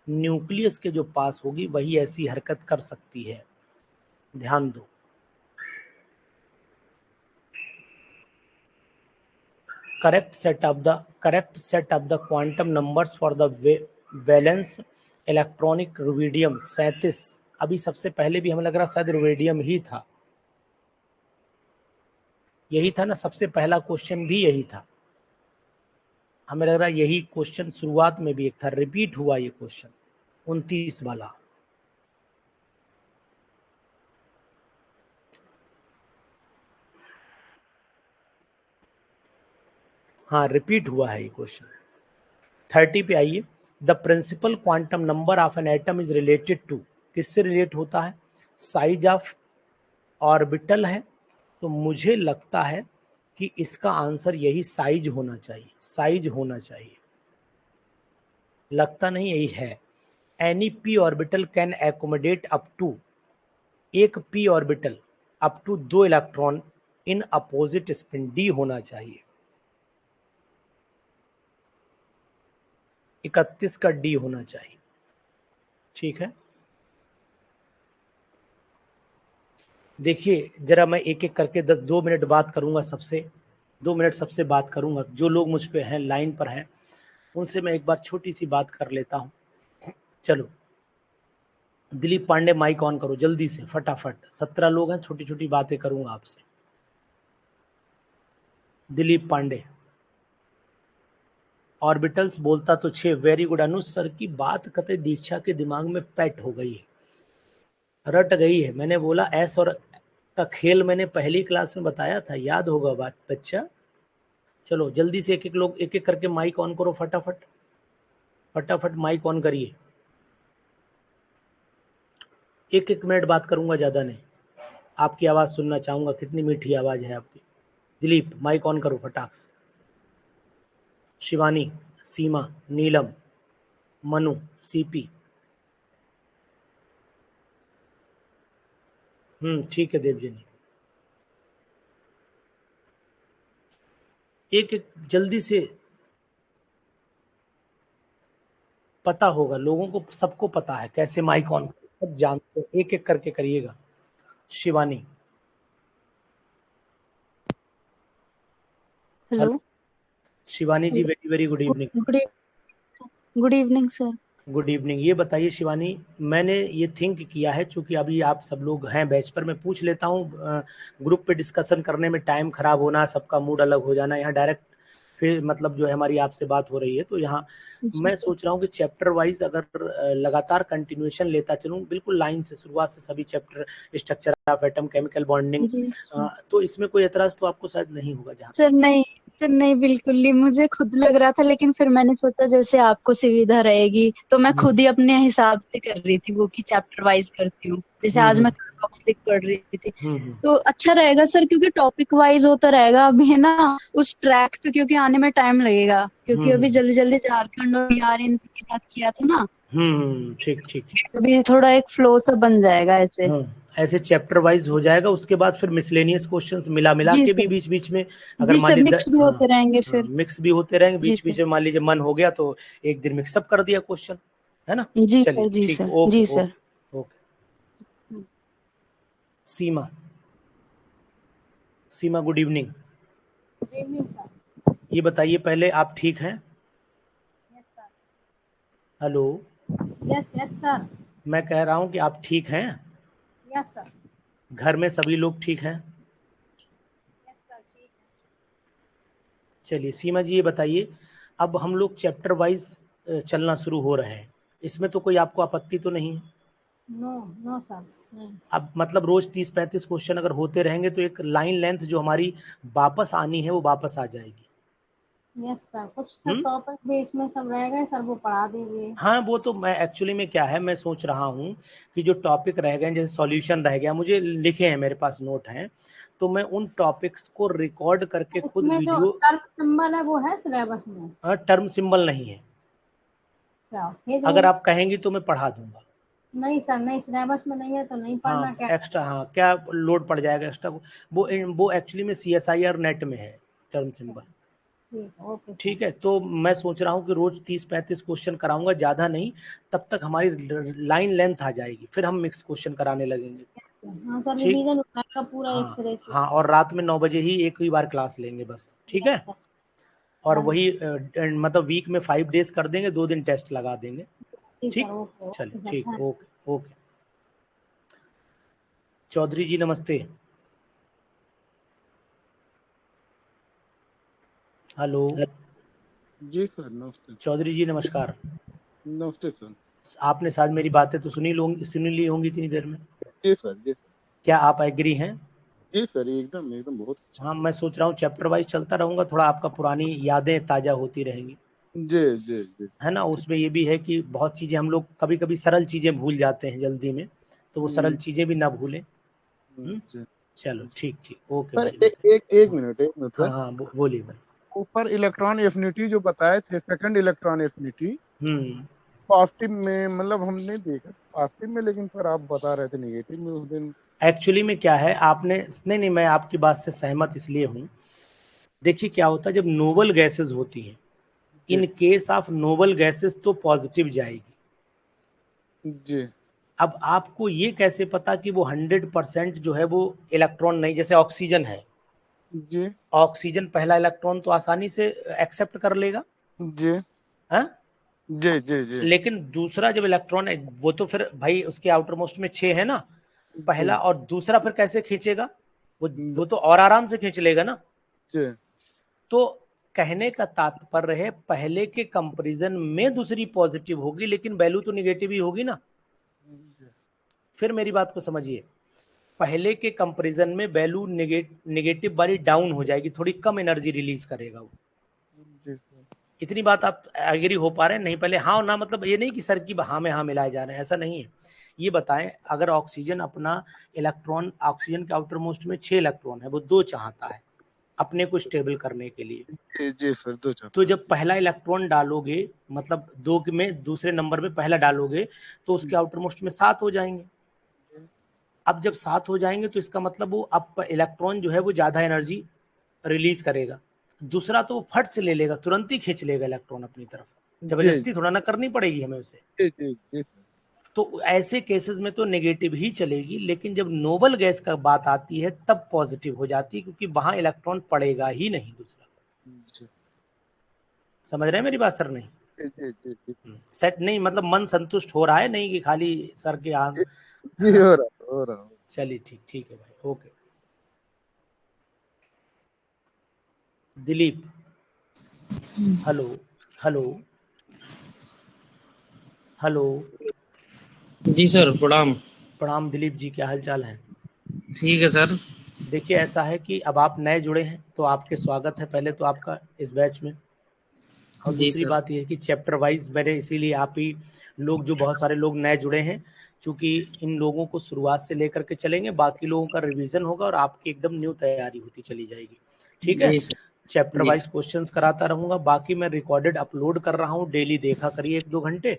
न्यूक्लियस के जो पास होगी वही ऐसी हरकत कर सकती है, ध्यान दो। correct set of the quantum numbers for the valence electronic rubidium 37। अभी सबसे पहले भी हमें लग रहा शायद रुबिडियम ही था, यही था ना, सबसे पहला क्वेश्चन भी यही था। हमें लग रहा यही क्वेश्चन शुरुआत में भी एक था, रिपीट हुआ ये क्वेश्चन 29 वाला। हाँ रिपीट हुआ है ये क्वेश्चन। 30 पे आइए। The principal quantum number of an atom is related to, किससे रिलेट होता है? साइज ऑफ ऑर्बिटल है, तो मुझे लगता है कि इसका आंसर यही साइज होना चाहिए, साइज होना चाहिए। लगता नहीं यही है। Any P orbital can accommodate up to, एक P orbital up to 2 electron in opposite spin, D होना चाहिए। 31 का डी होना चाहिए, ठीक है। देखिए जरा मैं एक एक करके 2 मिनट बात करूंगा सबसे, 2 मिनट सबसे बात करूंगा। जो लोग मुझ पे हैं, लाइन पर हैं, उनसे मैं एक बार छोटी सी बात कर लेता हूं। चलो दिलीप पांडे माइक ऑन करो जल्दी से फटाफट, 17 लोग हैं, छोटी छोटी बातें करूंगा आपसे। दिलीप पांडे। ऑर्बिटल्स बोलता तो 6, वेरी गुड। अनुज सर की बात कतई दीक्षा के दिमाग में पैट हो गई है, रट गई है। मैंने बोला एस और का खेल मैंने पहली क्लास में बताया था, याद होगा बात बच्चा। चलो जल्दी से एक एक लोग एक एक करके माइक ऑन करो फटाफट, फटाफट माइक ऑन करिए। एक एक मिनट बात करूंगा, ज़्यादा नहीं। आपकी आवाज़ सुनना चाहूंगा, कितनी मीठी आवाज़ है आपकी। दिलीप माइक ऑन करो फटाक से। शिवानी, सीमा, नीलम, मनु, सीपी। ठीक है देवजनी। एक एक जल्दी से, पता होगा लोगों को, सबको पता है कैसे माइक ऑन, सब जानते हैं, एक एक करके करिएगा। Shivani. Hello Shivani ji, very very good evening. Good evening sir. Good evening. ये बताइए शिवानी, मैंने ये थिंक किया है, चूंकि अभी आप सब लोग हैं बैच पर, मैं पूछ लेता हूँ। ग्रुप पे डिस्कशन करने में टाइम खराब होना, सबका मूड अलग हो जाना, यहाँ डायरेक्ट फिर मतलब जो है हमारी आपसे बात हो रही है, तो यहाँ मैं सोच रहा हूँ कि चैप्टर वाइज अगर लगातार कंटिन्यूएशन लेता चलूँ, बिल्कुल लाइन से शुरुआत से सभी chapter, structure of atom, chemical bonding, तो इसमें कोई एतराज तो आपको शायद नहीं होगा जहाँ सर नहीं, सर नहीं, बिल्कुल नहीं। मुझे खुद लग रहा था, लेकिन फिर मैंने सोचा जैसे आपको सुविधा रहेगी तो मैं खुद ही अपने हिसाब से कर रही थी वो, कि चैप्टर वाइज करती हूँ। जैसे आज मैं लिख पढ़ रही थी तो अच्छा रहेगा सर, क्योंकि टॉपिक वाइज होता रहेगा। अभी है ना उस ट्रैक पे, क्योंकि आने में टाइम लगेगा, क्योंकि अभी जल्दी जल्दी झारखंड और बिहार इनके साथ किया था ना, ठीक ठीक। अभी थोड़ा एक फ्लो सा बन जाएगा ऐसे। ऐसे चैप्टर वाइज हो जाएगा, उसके बाद फिर मिसलेनियस क्वेश्चंस मिला मिला जी के भी सर। बीच बीच में, अगर जी मान सर, लीजिए मिक्स भी होते रहेंगे फिर। मिक्स भी होते रहेंगे जी बीच सर। बीच में, मान लीजिए मन हो गया तो एक दिन मिक्सअप कर दिया क्वेश्चन, है ना। जी चलिए सर। जी ठीक, सर। ओके जी sir. Okay okay. Seema, Seema good evening. Good evening sir. ये बताइए पहले, आप ठीक हैं? Yes sir. Hello, yes yes sir. मैं कह रहा हूँ कि आप ठीक हैं? Yes sir. घर में सभी लोग ठीक हैं? यस सर ठीक है। चलिए सीमा जी, ये बताइए, अब हम लोग चैप्टर वाइज चलना शुरू हो रहे हैं, इसमें तो कोई आपको आपत्ति तो नहीं है? नो नो सर नहीं। अब मतलब रोज 30-35 क्वेश्चन अगर होते रहेंगे तो एक लाइन लेंथ जो हमारी वापस आनी है वो वापस आ जाएगी। यस सर, कुछ सर टॉपिक भी इसमें सब रह गए सर, वो पढ़ा दीजिए। हाँ, वो तो मैं एक्चुअली में क्या है, मैं सोच रहा हूँ कि जो टॉपिक रह गए, जैसे सॉल्यूशन रह गया, मुझे लिखे हैं, मेरे पास नोट हैं, तो मैं उन टॉपिक्स को रिकॉर्ड करके खुद इसमें जो वीडियो। टर्म सिंबल है वो है सिलेबस में? टर्म सिंबल नहीं है, अच्छा, ये जो अगर आप कहेंगी तो मैं पढ़ा दूंगा। नहीं सर, नहीं सिलेबस में नहीं है तो नहीं पढ़ना, हाँ क्या एक्स्ट्रा, करना? हाँ क्या लोड पड़ जाएगा एक्स्ट्रा को, वो एक्चुअली में CSIR नेट में है टर्म सिंबल। ठीक है, ओके सर। ठीक है, तो मैं सोच रहा हूँ कि रोज 30-35 क्वेश्चन कराऊंगा, ज़्यादा नहीं, तब तक हमारी लाइन लेंथ आ जाएगी, फिर हम मिक्स क्वेश्चन कराने लगेंगे। हाँ सर, ठीक, रिवीजन हो जाएगा पूरा एक हाँ सिरे से। हाँ, और रात में 9 बजे ही एक ही बार क्लास लेंगे बस, ठीक यस है। सर। और डन। वही मतलब वीक में 5 डेज कर देंगे, 2 दिन टेस्ट लगा देंगे। जी सर, ठीक, ओके चलिए ओके सर, ठीक, thank. Okay okay. Chaudhary ji नमस्ते। हेलो, जी सर, नमस्ते। चौधरी जी नमस्कार। नमस्ते सर। आपने शायद मेरी बातें तो सुनी ली होंगी इतनी देर में। जी सर, जी सर। क्या आप एग्री हैं? जी सर, एकदम एकदम बहुत अच्छा। हाँ, मैं सोच रहा हूँ चैप्टर वाइज चलता रहूंगा, थोड़ा आपका पुरानी यादें ताज़ा होती रहेंगी, जी जी जी। है ना। उसमें ये भी है कि बहुत चीज़ें हम लोग कभी कभी सरल चीज़ें भूल जाते हैं जल्दी में, तो वो सरल चीज़ें भी ना भूलें। जी। चलो ठीक ठीक, ओके सर भाई, ओके। एक हाँ मिनट, एक मिनट हाँ सर। हाँ, बोलिए भाई। ऊपर इलेक्ट्रॉन एफिनिटी जो बताए थे, सेकंड इलेक्ट्रॉन एफिनिटी हम्म पॉजिटिव में, मतलब हमने देखा पॉजिटिव में, लेकिन सर आप बता रहे थे निगेटिव में उस दिन। एक्चुअली में क्या है, आपने नहीं नहीं, मैं आपकी बात से सहमत इसलिए हूँ। देखिए क्या होता है, जब नोबल गैसेस होती हैं, जी in case of noble gases तो पॉजिटिव जाएगी। जी अब आपको ये कैसे पता कि वो 100% जो है वो इलेक्ट्रॉन नहीं, जैसे ऑक्सीजन है, जी ऑक्सीजन पहला इलेक्ट्रॉन तो आसानी से एक्सेप्ट कर लेगा, जी हाँ, जी जी जी लेकिन दूसरा जब इलेक्ट्रॉन है, वो तो फिर भाई उसके आउटर मोस्ट में 6 है ना, जी पहला और दूसरा फिर कैसे खींचेगा, वो तो और आराम से खींच लेगा ना। जी तो कहने का तात्पर्य है, पहले के कंपैरिजन में दूसरी पॉजिटिव होगी, लेकिन वैल्यू तो निगेटिव ही होगी ना। फिर मेरी बात को समझिए, पहले के कंपैरिजन में वैल्यू निगेटिव वाली डाउन हो जाएगी, थोड़ी कम एनर्जी रिलीज करेगा वो। जी सर। इतनी बात आप एग्री हो पा रहे हैं? नहीं पहले हाँ और ना, मतलब ये नहीं कि सर की हाँ में हाँ मिलाए जा रहे हैं, ऐसा नहीं है। ये बताएं, अगर ऑक्सीजन अपना इलेक्ट्रॉन, ऑक्सीजन के आउटर मोस्ट में 6 इलेक्ट्रॉन है, वो 2 चाहता है अपने को स्टेबल करने के लिए, जी जी सर, दो तो चाहता जब पहला इलेक्ट्रॉन डालोगे, मतलब 2 में दूसरे नंबर में पहला डालोगे, तो उसके आउटर मोस्ट में 7 हो जाएंगे। अब जब 7 हो जाएंगे तो इसका मतलब वो अब इलेक्ट्रॉन जो है वो ज्यादा एनर्जी रिलीज करेगा, दूसरा तो वो फट से ले लेगा, तुरंत ही खींच लेगा इलेक्ट्रॉन अपनी तरफ, जी जबरदस्ती थोड़ा ना करनी पड़ेगी हमें उसे। जी जी जी सर। तो ऐसे केसेस में तो नेगेटिव ही चलेगी, लेकिन जब नोबल गैस का बात आती है तब पॉजिटिव हो जाती है, क्योंकि वहां इलेक्ट्रॉन पड़ेगा ही नहीं दूसरा। जी समझ रहे हैं मेरी बात सर? नहीं जी जी जी जी सेट नहीं, मतलब मन संतुष्ट हो रहा है, नहीं कि खाली सर के आंख। जी, हो रहा हो रहा। चलिए ठीक ठीक है भाई, okay. Dilip, hello hello hello. जी सर, प्रणाम। प्रणाम दिलीप जी, क्या हाल चाल है? ठीक है सर। देखिए ऐसा है कि अब आप नए जुड़े हैं तो आपके स्वागत है पहले तो आपका इस बैच में, और जी दूसरी सर। बात यह है कि चैप्टर वाइज मैंने इसीलिए आप ही लोग, जो बहुत सारे लोग नए जुड़े हैं, क्योंकि इन लोगों को शुरुआत से लेकर के चलेंगे, बाकी लोगों का रिवीजन होगा और आपकी एकदम न्यू तैयारी होती चली जाएगी, ठीक है। जी सर। चैप्टर जी वाइज सर। क्वेश्चंस कराता रहूंगा। बाकी मैं रिकॉर्डेड अपलोड कर रहा हूँ, डेली देखा करिए 1-2 घंटे,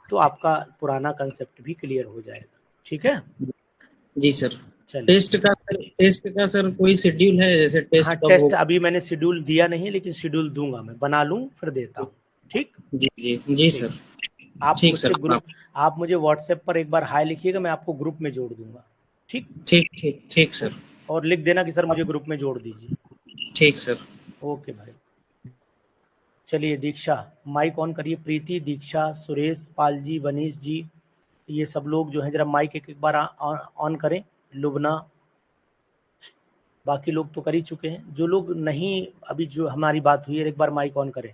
तो आपका पुराना कंसेप्ट भी क्लियर हो जाएगा। ठीक है, जी सर। चलिए। टेस्ट का सर कोई शेड्यूल है, जैसे हाँ, टेस्ट कब टेस्ट होगा? अभी मैंने शेड्यूल दिया नहीं, लेकिन शेड्यूल दूंगा, मैं बना लूँ फिर देता हूँ। ठीक जी जी जी ठीक। सर। आप ठीक मुझसे सर, प्रणाम। ग्रुप, आप मुझे व्हाट्सएप पर एक बार हाय लिखिएगा, मैं आपको ग्रुप में जोड़ दूंगा। ठीक। ठीक ठीक ठीक सर। और लिख देना कि सर मुझे ग्रुप में जोड़ दीजिए। ठीक सर। ओके भाई। चलिए दीक्षा, माइक ऑन करिए। प्रीति, दीक्षा, सुरेश, पाल जी, वनीश जी, ये सब लोग जो है जरा माइक एक एक बार ऑन करें। लुबना, बाकी लोग तो कर ही चुके हैं। जो लोग नहीं, अभी जो हमारी बात हुई है, एक बार माइक ऑन करें।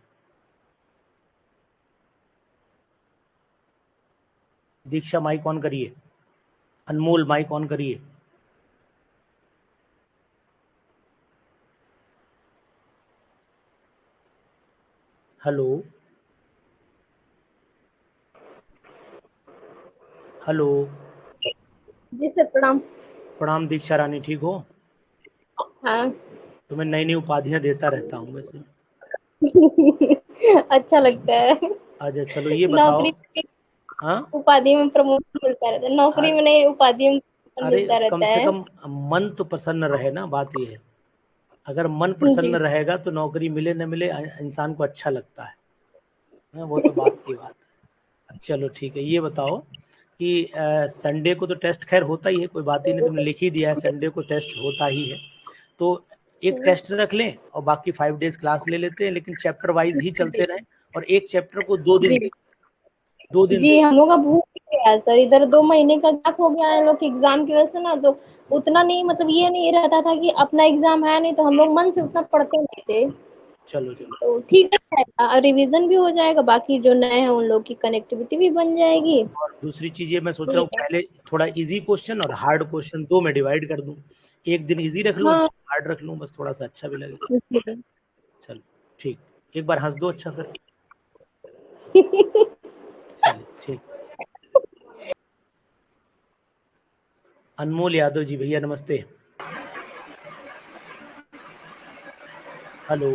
दीक्षा माइक ऑन करिए। अनमोल माइक ऑन करिए। Hello hello. जी सर, प्रणाम। प्रणाम दीक्षा रानी, ठीक हो? हाँ। तो मैं नई नई उपाधियां देता रहता हूँ वैसे। अच्छा लगता है। अच्छा चलो ये बताओ। नौकरी में हाँ, उपाधि में प्रमोशन मिलता रहता है, नौकरी में नहीं, उपाधि में promotion अरे मिलता कम रहता से है। कम मन तो प्रसन्न रहे ना, बात ये है। अगर मन जी। प्रसन्न रहेगा तो नौकरी मिले न मिले इंसान को अच्छा लगता है। हाँ, वो तो बात की बात है। चलो ठीक है, ये बताओ कि संडे को तो टेस्ट खैर होता ही है, कोई बात ही नहीं, तुमने लिख ही दिया है संडे को टेस्ट होता ही है। तो एक टेस्ट रख लें और बाकी 5 डेज क्लास ले लेते हैं, लेकिन चैप्टर वाइज ही चलते रहें। और एक चैप्टर को 2 दिन जी दें, 2 दिन जी, दें। हम लोग का भूख गया है सर, इधर 2 महीने का गैप हो गया है लोग के एग्जाम की वजह से ना, तो उतना नहीं, मतलब ये नहीं रहता था कि अपना एग्जाम है नहीं, तो हम लोग मन से उतना पढ़ते नहीं थे। चलो चलो। तो ठीक है, रिवीजन भी हो जाएगा, बाकी जो नए हैं उन लोग की कनेक्टिविटी भी बन जाएगी। और दूसरी चीज ये मैं सोच रहा हूँ, ठीक है। पहले थोड़ा इजी क्वेश्चन और हार्ड क्वेश्चन 2 में डिवाइड कर दूं। एक दिन इजी रख लूं, हाँ। हार्ड रख लूं, बस थोड़ा सा अच्छा भी लगेगा। जी। चलो ठीक, एक बार हंस दो अच्छा फिर। चलिए ठीक। अनमोल यादव जी, भैया नमस्ते। हेलो।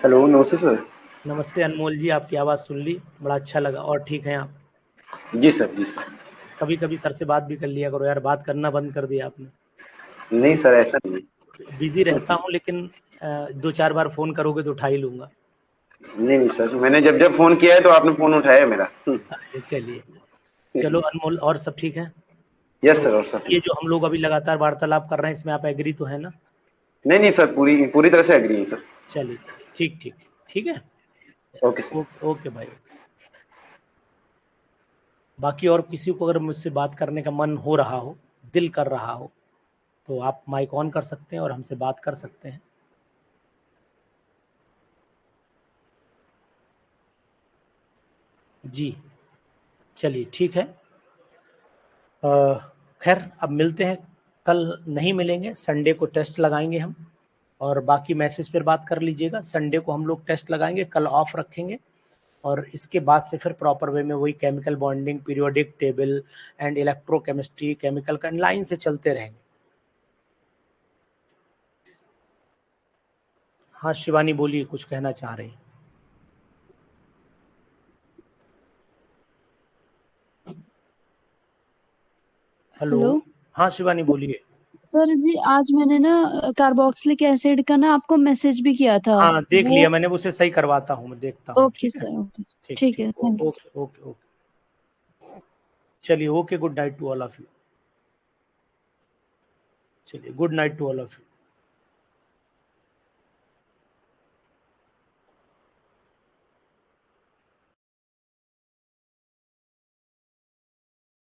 हेलो, नमस्ते सर। नमस्ते अनमोल जी, आपकी आवाज़ सुन ली, बड़ा अच्छा लगा। और ठीक है आप? जी सर, जी सर। कभी कभी सर से बात भी कर लिया करो यार, बात करना बंद कर दिया आपने। नहीं सर, ऐसा नहीं बिजी रहता हूँ, लेकिन 2-4 बार फोन करोगे तो उठा ही लूंगा। नहीं नहीं सर, मैंने जब जब फोन किया है तो आपने फोन उठाया मेरा। अच्छा चलिए। चलो अनमोल, और सब ठीक है? यस तो सर, और सब ये ठीक। जो हम लोग अभी लगातार वार्तालाप कर रहे हैं, इसमें आप एग्री तो है ना? नहीं नहीं सर, पूरी पूरी तरह से एग्री है सर। चलिए चलिए, ठीक ठीक ठीक है। Okay sir. ओके ओके भाई, ओके। बाकी और किसी को अगर मुझसे बात करने का मन हो रहा हो, दिल कर रहा हो, तो आप माइक ऑन कर सकते हैं और हमसे बात कर सकते हैं। जी चलिए ठीक है। खैर अब मिलते हैं, कल नहीं मिलेंगे, संडे को टेस्ट लगाएंगे हम। और बाकी मैसेज पर बात कर लीजिएगा। संडे को हम लोग टेस्ट लगाएंगे, कल ऑफ रखेंगे। और इसके बाद से फिर प्रॉपर वे में वही chemical bonding, periodic table and electrochemistry, chemical का लाइन से चलते रहेंगे। हाँ शिवानी बोलिए, कुछ कहना चाह रही हैं? हेलो। हेलो हाँ शिवानी बोलिए। सर जी, आज मैंने ना कार्बोक्सिलिक एसिड का ना आपको मैसेज भी किया था। हाँ देख वो लिया मैंने, उसे सही करवाता हूँ, मैं देखता हूँ। ओके ठीक है, सर, ओके सर, ठीक ठीक ठीक, है, thank you sir. Okay okay okay. चलिए okay, good night to all of you. चलिए good night to all of you.